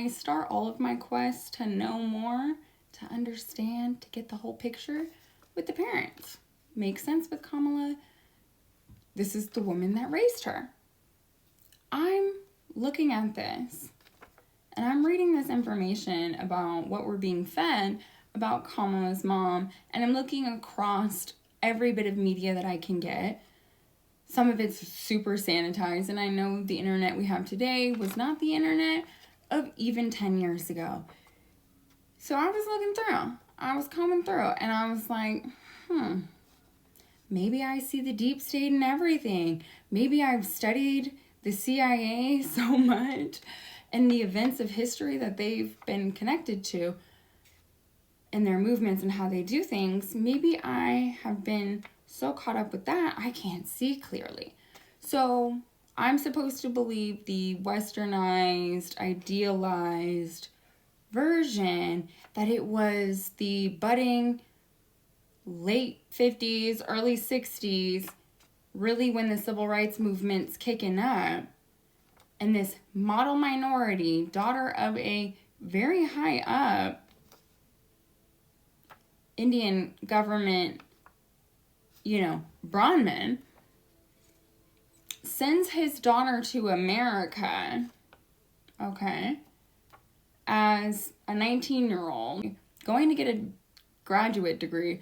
I start all of my quests to know more, to understand, to get the whole picture with the parents. Makes sense with Kamala. This is the woman that raised her. I'm looking at this and I'm reading this information about what we're being fed about Kamala's mom, and I'm looking across every bit of media that I can get. Some of it's super sanitized, and I know the internet we have today was not the internet of even 10 years ago. So I was looking through. I was combing through, and I was like, maybe I see the deep state in everything. Maybe I've studied the CIA so much and the events of history that they've been connected to and their movements and how they do things. Maybe I have been so caught up with that, I can't see clearly. So I'm supposed to believe the westernized, idealized version that it was the budding late 50s, early 60s, really when the civil rights movement's kicking up, and this model minority, daughter of a very high up Indian government, Brahmin, sends his daughter to America, okay, as a 19-year-old, going to get a graduate degree,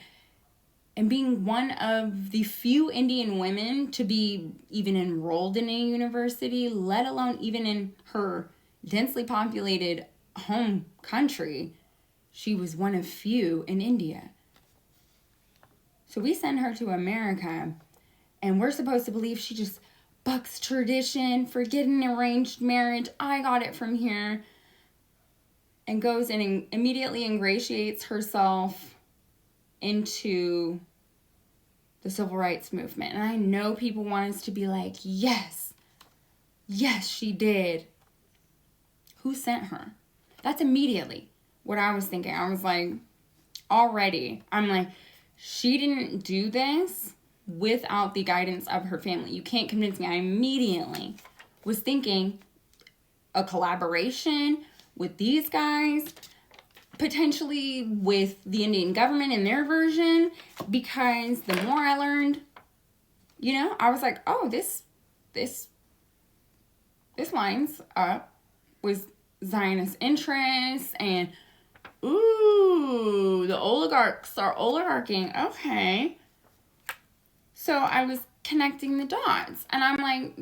and being one of the few Indian women to be even enrolled in a university, let alone even in her densely populated home country. She was one of few in India. So we send her to America, and we're supposed to believe she just bucks tradition, forget an arranged marriage, I got it from here, and goes and immediately ingratiates herself into the civil rights movement. And I know people want us to be like, yes, she did. Who sent her? That's immediately what I was thinking. I was like, already, I'm like, she didn't do this without the guidance of her family. You can't convince me. I immediately was thinking a collaboration with these guys, potentially with the Indian government and their version, because the more I learned, I was like, oh, this lines up with Zionist interests, and ooh, the oligarchs are oligarching. Okay. So I was connecting the dots, and I'm like,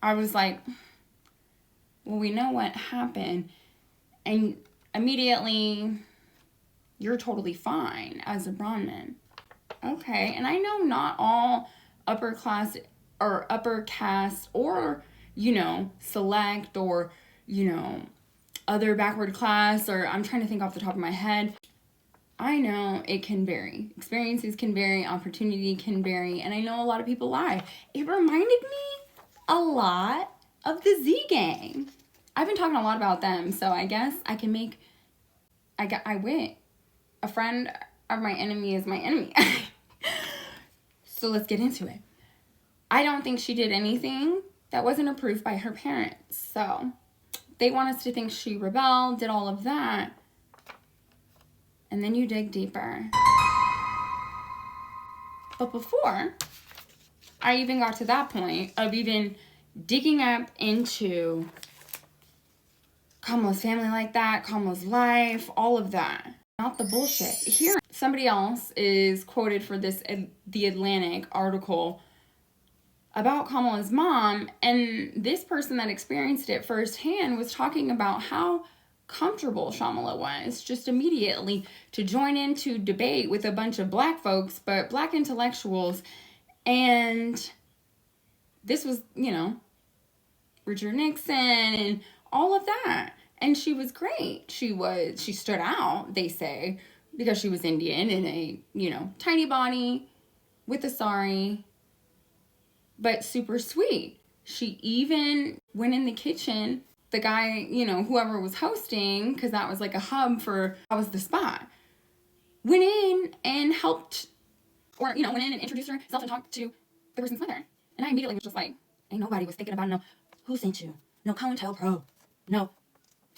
I was like, well, we know what happened, and immediately, you're totally fine as a Brahmin. Okay, and I know not all upper class or upper caste or, select or, other backward class, or I'm trying to think off the top of my head. I know it can vary. Experiences can vary, opportunity can vary, and I know a lot of people lie. It reminded me a lot of the Z Gang. I've been talking a lot about them, so I guess I can I win. A friend of my enemy is my enemy. So let's get into it. I don't think she did anything that wasn't approved by her parents. So they want us to think she rebelled, did all of that. And then you dig deeper. But before I even got to that point of even digging up into Kamala's family like that, Kamala's life, all of that. Not the bullshit. Here, somebody else is quoted for this, The Atlantic article about Kamala's mom, and this person that experienced it firsthand was talking about how comfortable Shyamala was just immediately to join into debate with a bunch of black folks, but black intellectuals, and this was, Richard Nixon and all of that. And she was great. She stood out, they say, because she was Indian in a, tiny body with a sari, but super sweet. She even went in the kitchen. The guy, whoever was hosting, because that was like a hub that was the spot, went in and helped, or, went in and introduced herself and talked to the person's mother. And I immediately was just like, ain't nobody was thinking about, no, who sent you? No COINTELPRO. No,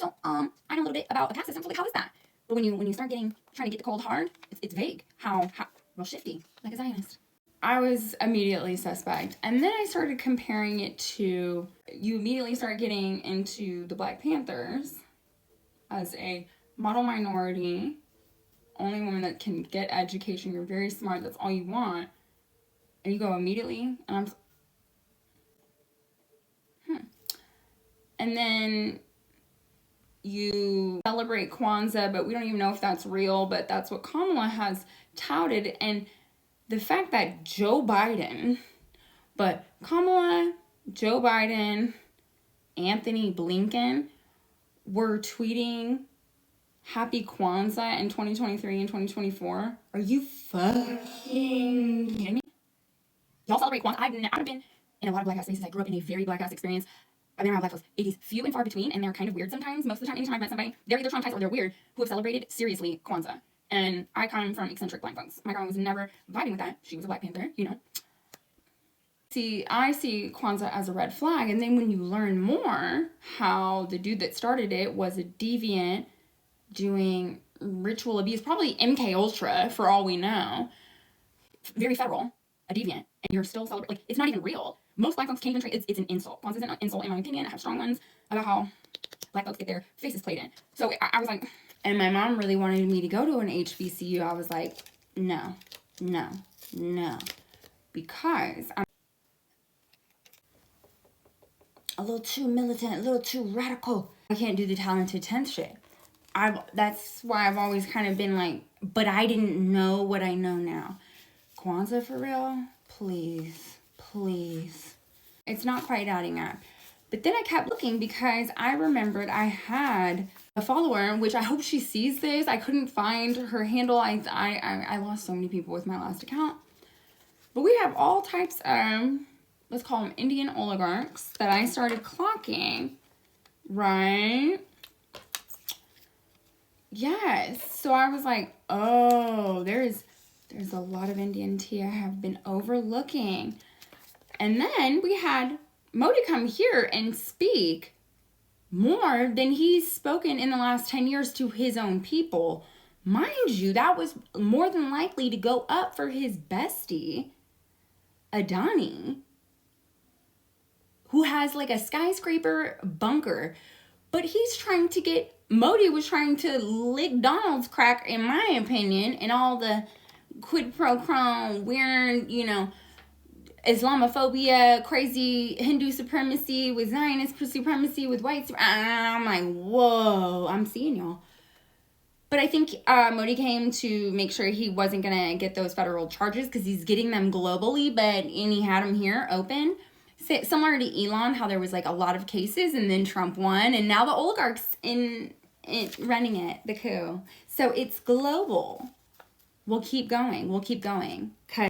so, I know a little bit about a tax system, so like, how is that? But when you start trying to get the cold hard, it's vague. How, real shifty, like a Zionist. I was immediately suspect. And then I started comparing it to, you immediately start getting into the Black Panthers as a model minority, only woman that can get education, you're very smart, that's all you want. And you go immediately, and And then you celebrate Kwanzaa, but we don't even know if that's real, but that's what Kamala has touted. And the fact that Kamala, Joe Biden, Anthony Blinken were tweeting Happy Kwanzaa in 2023 and 2024. Are you fucking kidding me? Y'all celebrate Kwanzaa. I've been in a lot of Black house spaces. I grew up in a very Black house experience. I've been around Black folks. It is few and far between, and they're kind of weird sometimes. Most of the time, anytime I've met somebody, they're either traumatized or they're weird, who have celebrated seriously Kwanzaa. And I come from eccentric Black folks. My grandma was never vibing with that. She was a Black Panther, you know. See, I see Kwanzaa as a red flag, and then when you learn more, how the dude that started it was a deviant doing ritual abuse, probably MK Ultra for all we know. Very federal, a deviant, and you're still celebrating. Like, it's not even real. Most Black folks can't even trade. It's an insult. Kwanzaa's an insult, in my opinion. I have strong ones about how Black folks get their faces played in. So I was like, and my mom really wanted me to go to an HBCU. I was like, no, because I'm a little too militant, a little too radical. I can't do the talented 10th shit. That's why I've always kind of been like, but I didn't know what I know now. Kwanzaa for real? Please. It's not quite adding up. But then I kept looking because I remembered I had a follower, which I hope she sees this. I couldn't find her handle. I lost so many people with my last account. But we have all types of, let's call them Indian oligarchs that I started clocking, right? Yes. So I was like, oh, there's a lot of Indian tea I have been overlooking. And then we had Modi come here and speak more than he's spoken in the last 10 years to his own people. Mind you, that was more than likely to go up for his bestie, Adani, who has like a skyscraper bunker. But Modi was trying to lick Donald's crack, in my opinion, and all the quid pro quo, weird, Islamophobia, crazy Hindu supremacy with Zionist supremacy with white I'm like, whoa, I'm seeing y'all. But I think Modi came to make sure he wasn't going to get those federal charges because he's getting them globally, and he had them here open. Similar to Elon, how there was like a lot of cases and then Trump won, and now the oligarchs in running it, the coup. So it's global. We'll keep going.